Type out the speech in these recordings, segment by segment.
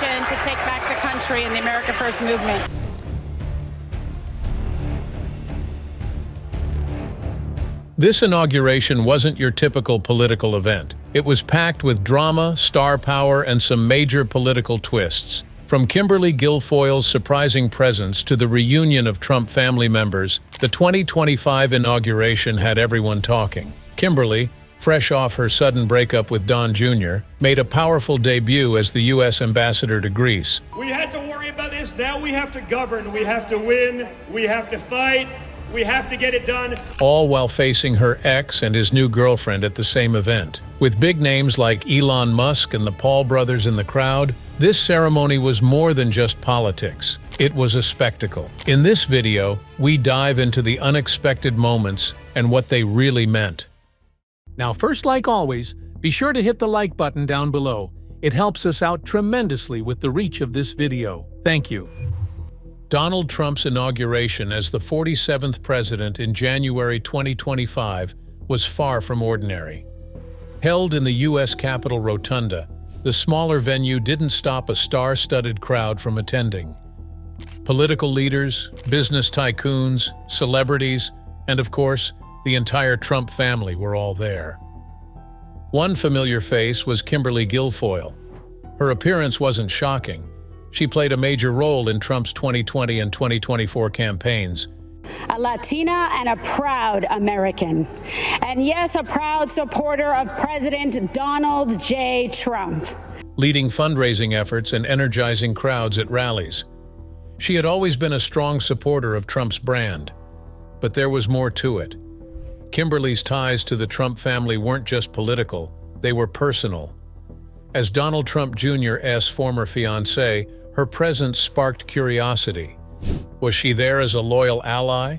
mission to take back the country and the America First movement. This inauguration wasn't your typical political event. It was packed with drama, star power, and some major political twists. From Kimberly Guilfoyle's surprising presence to the reunion of Trump family members, the 2025 inauguration had everyone talking. Kimberly, fresh off her sudden breakup with Don Jr., made a powerful debut as the U.S. ambassador to Greece. We had to worry about this. Now we have to govern. We have to win. We have to fight. We have to get it done. All while facing her ex and his new girlfriend at the same event. With big names like Elon Musk and the Paul brothers in the crowd, this ceremony was more than just politics. It was a spectacle. In this video, we dive into the unexpected moments and what they really meant. Now, first, like always, be sure to hit the like button down below. It helps us out tremendously with the reach of this video. Thank you. Donald Trump's inauguration as the 47th president in January 2025 was far from ordinary. Held in the U.S. Capitol Rotunda, the smaller venue didn't stop a star-studded crowd from attending. Political leaders, business tycoons, celebrities, and of course, the entire Trump family were all there. One familiar face was Kimberly Guilfoyle. Her appearance wasn't shocking. She played a major role in Trump's 2020 and 2024 campaigns. A Latina and a proud American. And yes, a proud supporter of President Donald J. Trump. Leading fundraising efforts and energizing crowds at rallies. She had always been a strong supporter of Trump's brand. But there was more to it. Kimberly's ties to the Trump family weren't just political, they were personal. As Donald Trump Jr.'s former fiancée, her presence sparked curiosity. Was she there as a loyal ally?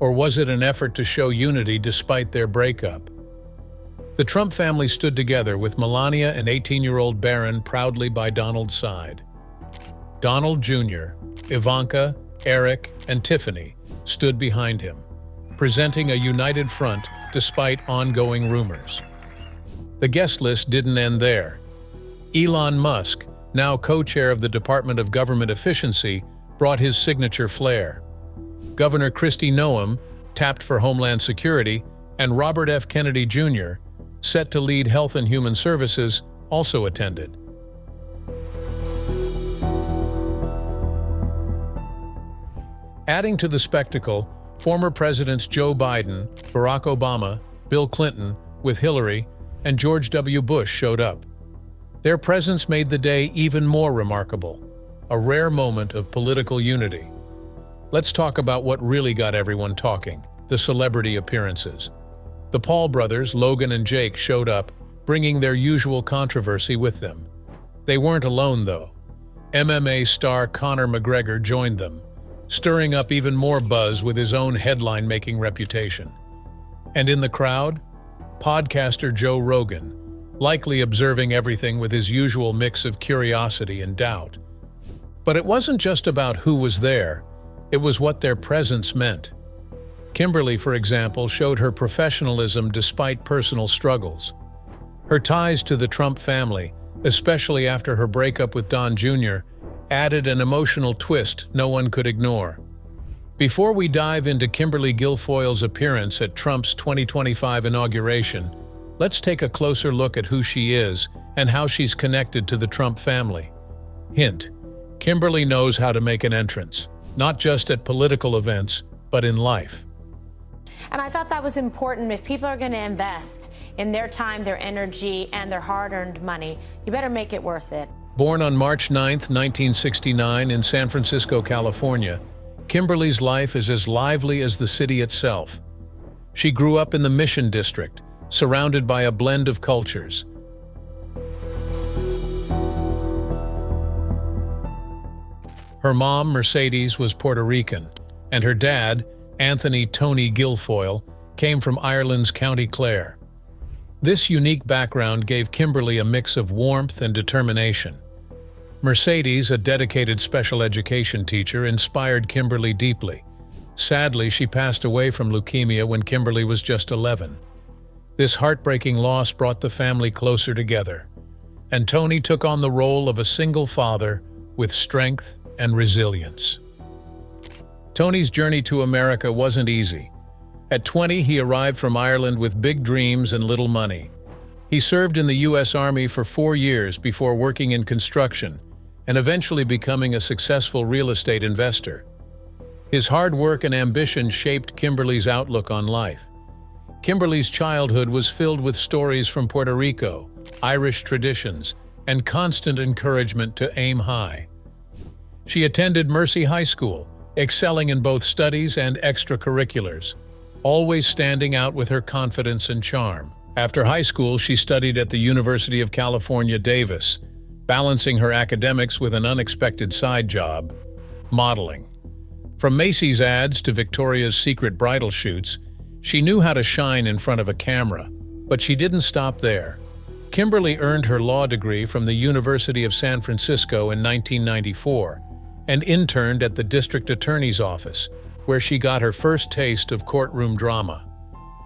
Or was it an effort to show unity despite their breakup? The Trump family stood together with Melania and 18-year-old Barron proudly by Donald's side. Donald Jr., Ivanka, Eric, and Tiffany stood behind him, presenting a united front despite ongoing rumors. The guest list didn't end there. Elon Musk, now co-chair of the Department of Government Efficiency, brought his signature flair. Governor Kristi Noem, tapped for Homeland Security, and Robert F. Kennedy Jr., set to lead Health and Human Services, also attended. Adding to the spectacle, former presidents Joe Biden, Barack Obama, Bill Clinton, with Hillary, and George W. Bush showed up. Their presence made the day even more remarkable, a rare moment of political unity. Let's talk about what really got everyone talking, the celebrity appearances. The Paul brothers, Logan and Jake, showed up, bringing their usual controversy with them. They weren't alone, though. MMA star Conor McGregor joined them, stirring up even more buzz with his own headline-making reputation. And in the crowd, podcaster Joe Rogan, likely observing everything with his usual mix of curiosity and doubt. But it wasn't just about who was there, it was what their presence meant. Kimberly, for example, showed her professionalism despite personal struggles. Her ties to the Trump family, especially after her breakup with Don Jr., added an emotional twist no one could ignore. Before we dive into Kimberly Guilfoyle's appearance at Trump's 2025 inauguration, let's take a closer look at who she is and how she's connected to the Trump family. Hint: Kimberly knows how to make an entrance, not just at political events, but in life. And I thought that was important. If people are going to invest in their time, their energy, and their hard-earned money, you better make it worth it. Born on March 9, 1969 in San Francisco, California, Kimberly's life is as lively as the city itself. She grew up in the Mission District, surrounded by a blend of cultures. Her mom, Mercedes, was Puerto Rican, and her dad, Anthony Tony Guilfoyle, came from Ireland's County Clare. This unique background gave Kimberly a mix of warmth and determination. Mercedes, a dedicated special education teacher, inspired Kimberly deeply. Sadly, she passed away from leukemia when Kimberly was just 11. This heartbreaking loss brought the family closer together. and Tony took on the role of a single father with strength and resilience. Tony's journey to America wasn't easy. At 20, he arrived from Ireland with big dreams and little money. He served in the U.S. Army for 4 years before working in construction and eventually becoming a successful real estate investor. His hard work and ambition shaped Kimberly's outlook on life. Kimberly's childhood was filled with stories from Puerto Rico, Irish traditions, and constant encouragement to aim high. She attended Mercy High School, excelling in both studies and extracurriculars, always standing out with her confidence and charm. After high school, she studied at the University of California, Davis, balancing her academics with an unexpected side job, modeling. From Macy's ads to Victoria's Secret bridal shoots, she knew how to shine in front of a camera, but she didn't stop there. Kimberly earned her law degree from the University of San Francisco in 1994 and interned at the district attorney's office, where she got her first taste of courtroom drama.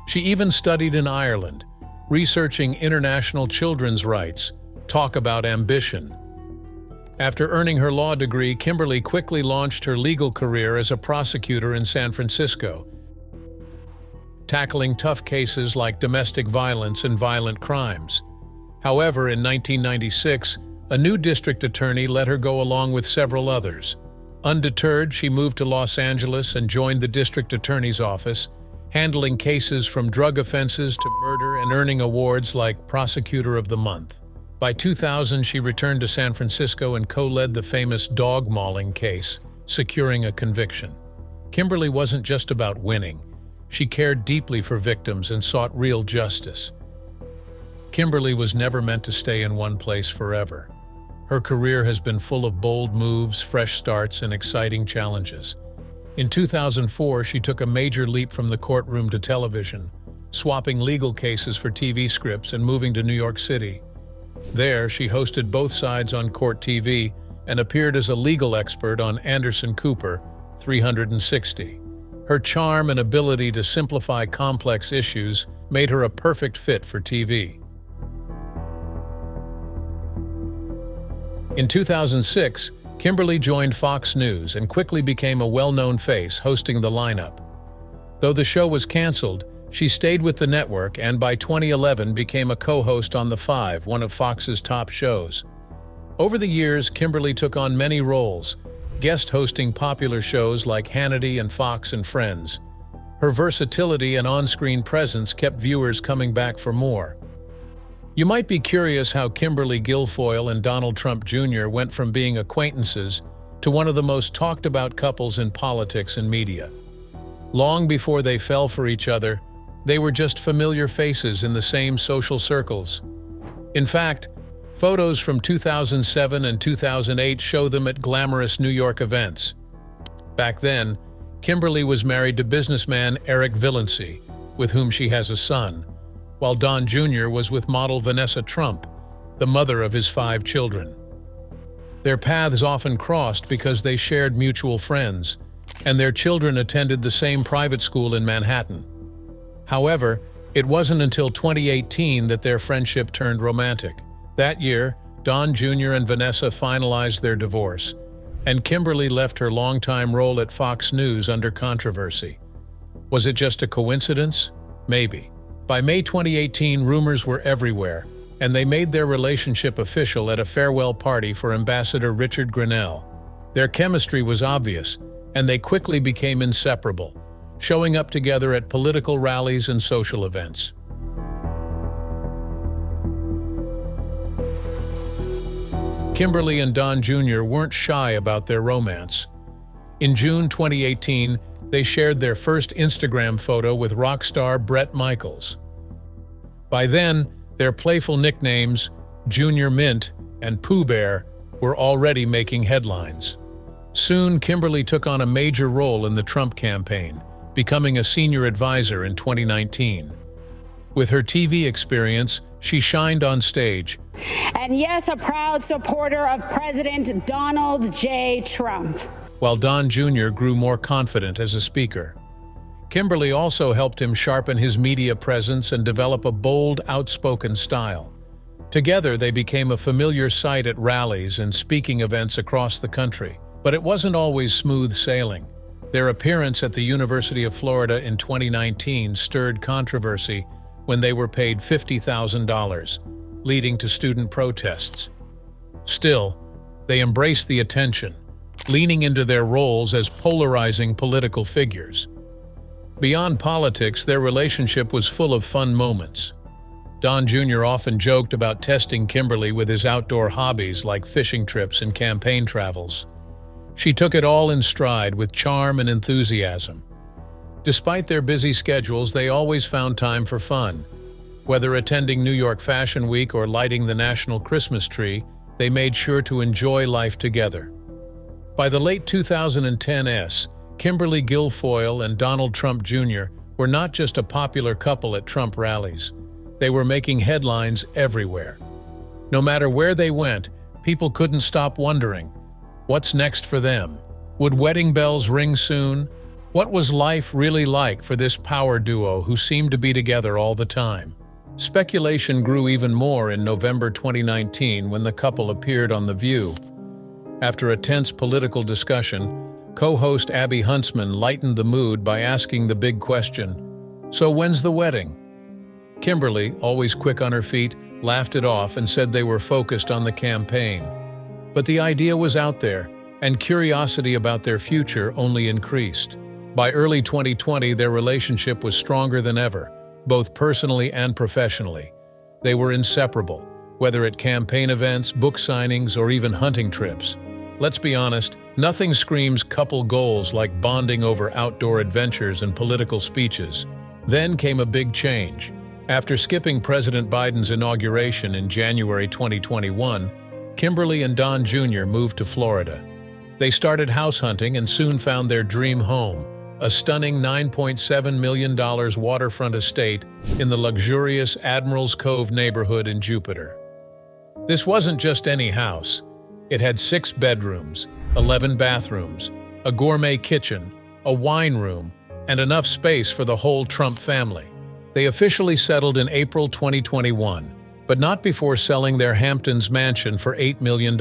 She even studied in Ireland, researching international children's rights. Talk about ambition. After earning her law degree, Kimberly quickly launched her legal career as a prosecutor in San Francisco, tackling tough cases like domestic violence and violent crimes. However, in 1996, a new district attorney let her go along with several others. Undeterred, she moved to Los Angeles and joined the district attorney's office, handling cases from drug offenses to murder and earning awards like Prosecutor of the Month. By 2000, she returned to San Francisco and co-led the famous dog mauling case, securing a conviction. Kimberly wasn't just about winning. She cared deeply for victims and sought real justice. Kimberly was never meant to stay in one place forever. Her career has been full of bold moves, fresh starts, and exciting challenges. In 2004, she took a major leap from the courtroom to television, swapping legal cases for TV scripts and moving to New York City. There, she hosted Both Sides on Court TV and appeared as a legal expert on Anderson Cooper 360. Her charm and ability to simplify complex issues made her a perfect fit for TV. In 2006, Kimberly joined Fox News and quickly became a well-known face hosting the lineup. Though the show was canceled, she stayed with the network and by 2011 became a co-host on The Five, one of Fox's top shows. Over the years, Kimberly took on many roles, guest hosting popular shows like Hannity and Fox and Friends. Her versatility and on-screen presence kept viewers coming back for more. You might be curious how Kimberly Guilfoyle and Donald Trump Jr. went from being acquaintances to one of the most talked-about couples in politics and media. Long before they fell for each other, they were just familiar faces in the same social circles. In fact, photos from 2007 and 2008 show them at glamorous New York events. Back then, Kimberly was married to businessman Eric Villancy, with whom she has a son, while Don Jr. was with model Vanessa Trump, the mother of his 5 children. Their paths often crossed because they shared mutual friends, and their children attended the same private school in Manhattan. However, it wasn't until 2018 that their friendship turned romantic. That year, Don Jr. and Vanessa finalized their divorce, and Kimberly left her longtime role at Fox News under controversy. Was it just a coincidence? Maybe. By May 2018, rumors were everywhere, and they made their relationship official at a farewell party for Ambassador Richard Grenell. Their chemistry was obvious, and they quickly became inseparable, showing up together at political rallies and social events. Kimberly and Don Jr. weren't shy about their romance. In June 2018, they shared their first Instagram photo with rock star Bret Michaels. By then, their playful nicknames, Junior Mint and Pooh Bear, were already making headlines. Soon, Kimberly took on a major role in the Trump campaign, becoming a senior advisor in 2019. With her TV experience, she shined on stage. And yes, a proud supporter of President Donald J. Trump. While Don Jr. grew more confident as a speaker. Kimberly also helped him sharpen his media presence and develop a bold, outspoken style. Together, they became a familiar sight at rallies and speaking events across the country. But it wasn't always smooth sailing. Their appearance at the University of Florida in 2019 stirred controversy when they were paid $50,000, leading to student protests. Still, they embraced the attention, leaning into their roles as polarizing political figures. Beyond politics, their relationship was full of fun moments. Don Jr. often joked about testing Kimberly with his outdoor hobbies like fishing trips and campaign travels. She took it all in stride with charm and enthusiasm. Despite their busy schedules, they always found time for fun. Whether attending New York Fashion Week or lighting the national Christmas tree, they made sure to enjoy life together. By the late 2010s, Kimberly Guilfoyle and Donald Trump Jr. were not just a popular couple at Trump rallies. They were making headlines everywhere. No matter where they went, people couldn't stop wondering, what's next for them? Would wedding bells ring soon? What was life really like for this power duo who seemed to be together all the time? Speculation grew even more in November 2019 when the couple appeared on The View. After a tense political discussion, co-host Abby Huntsman lightened the mood by asking the big question, "So when's the wedding?" Kimberly, always quick on her feet, laughed it off and said they were focused on the campaign. But the idea was out there, and curiosity about their future only increased. By early 2020, their relationship was stronger than ever, both personally and professionally. They were inseparable, whether at campaign events, book signings, or even hunting trips. Let's be honest, nothing screams couple goals like bonding over outdoor adventures and political speeches. Then came a big change. After skipping President Biden's inauguration in January 2021, Kimberly and Don Jr. moved to Florida. They started house hunting and soon found their dream home, a stunning $9.7 million waterfront estate in the luxurious Admirals Cove neighborhood in Jupiter. This wasn't just any house. It had 6 bedrooms, 11 bathrooms, a gourmet kitchen, a wine room, and enough space for the whole Trump family. They officially settled in April 2021, but not before selling their Hamptons mansion for $8 million.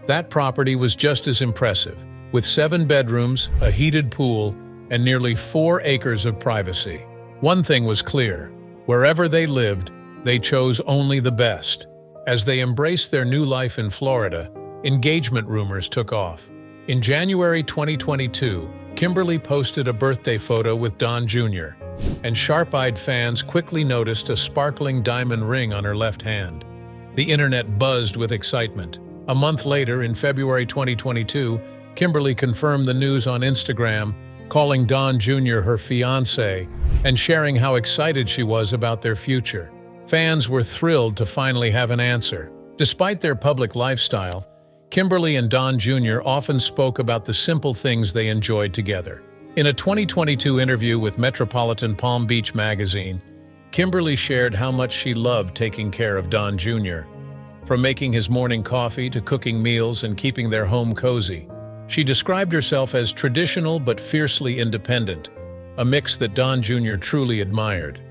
That property was just as impressive, with 7 bedrooms, a heated pool, and nearly 4 acres of privacy. One thing was clear: wherever they lived, they chose only the best. As they embraced their new life in Florida, engagement rumors took off. In January 2022, Kimberly posted a birthday photo with Don Jr., and sharp-eyed fans quickly noticed a sparkling diamond ring on her left hand. The internet buzzed with excitement. A month later, in February 2022, Kimberly confirmed the news on Instagram, calling Don Jr. her fiancé and sharing how excited she was about their future. Fans were thrilled to finally have an answer. Despite their public lifestyle, Kimberly and Don Jr. often spoke about the simple things they enjoyed together. In a 2022 interview with Metropolitan Palm Beach magazine, Kimberly shared how much she loved taking care of Don Jr. From making his morning coffee to cooking meals and keeping their home cozy, she described herself as traditional but fiercely independent, a mix that Don Jr. truly admired.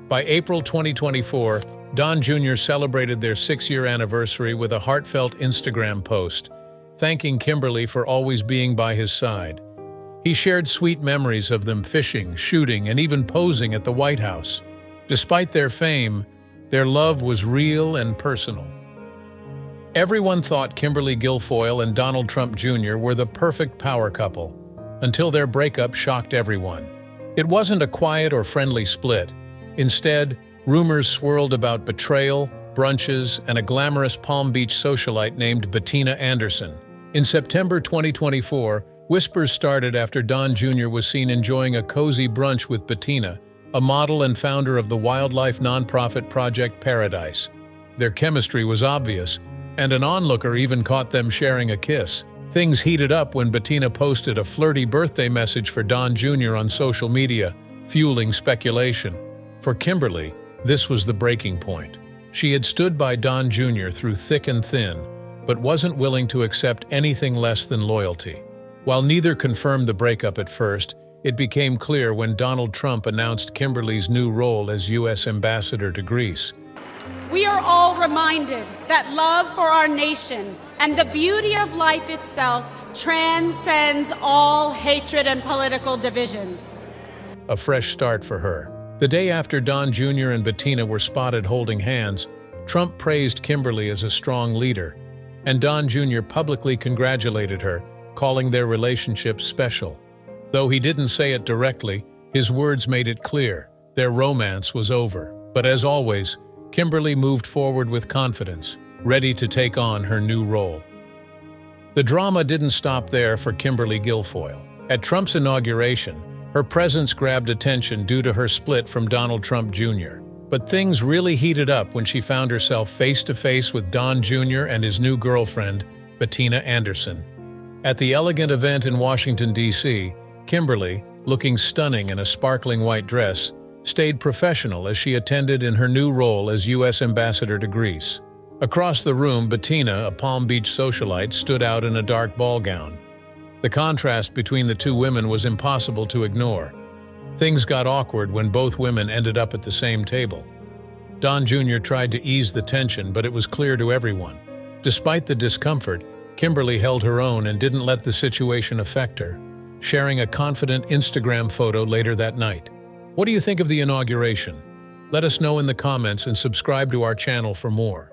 By April 2024, Don Jr. celebrated their 6-year anniversary with a heartfelt Instagram post, thanking Kimberly for always being by his side. He shared sweet memories of them fishing, shooting, and even posing at the White House. Despite their fame, their love was real and personal. Everyone thought Kimberly Guilfoyle and Donald Trump Jr. were the perfect power couple, until their breakup shocked everyone. It wasn't a quiet or friendly split. Instead, rumors swirled about betrayal, brunches, and a glamorous Palm Beach socialite named Bettina Anderson. In September 2024, whispers started after Don Jr. was seen enjoying a cozy brunch with Bettina, a model and founder of the wildlife nonprofit Project Paradise. Their chemistry was obvious, and an onlooker even caught them sharing a kiss. Things heated up when Bettina posted a flirty birthday message for Don Jr. on social media, fueling speculation. For Kimberly, this was the breaking point. She had stood by Don Jr. through thick and thin, but wasn't willing to accept anything less than loyalty. While neither confirmed the breakup at first, it became clear when Donald Trump announced Kimberly's new role as U.S. ambassador to Greece. we are all reminded that love for our nation and the beauty of life itself transcends all hatred and political divisions. A fresh start for her. The day after Don Jr. and Bettina were spotted holding hands, Trump praised Kimberly as a strong leader, and Don Jr. publicly congratulated her, calling their relationship special. Though he didn't say it directly, his words made it clear their romance was over. But as always, Kimberly moved forward with confidence, ready to take on her new role. The drama didn't stop there for Kimberly Guilfoyle. At Trump's inauguration, her presence grabbed attention due to her split from Donald Trump Jr. But things really heated up when she found herself face-to-face with Don Jr. and his new girlfriend, Bettina Anderson. At the elegant event in Washington, D.C., Kimberly, looking stunning in a sparkling white dress, stayed professional as she attended in her new role as U.S. Ambassador to Greece. Across the room, Bettina, a Palm Beach socialite, stood out in a dark ball gown. The contrast between the two women was impossible to ignore. Things got awkward when both women ended up at the same table. Don Jr. tried to ease the tension, but it was clear to everyone. Despite the discomfort, Kimberly held her own and didn't let the situation affect her, sharing a confident Instagram photo later that night. What do you think of the inauguration? Let us know in the comments and subscribe to our channel for more.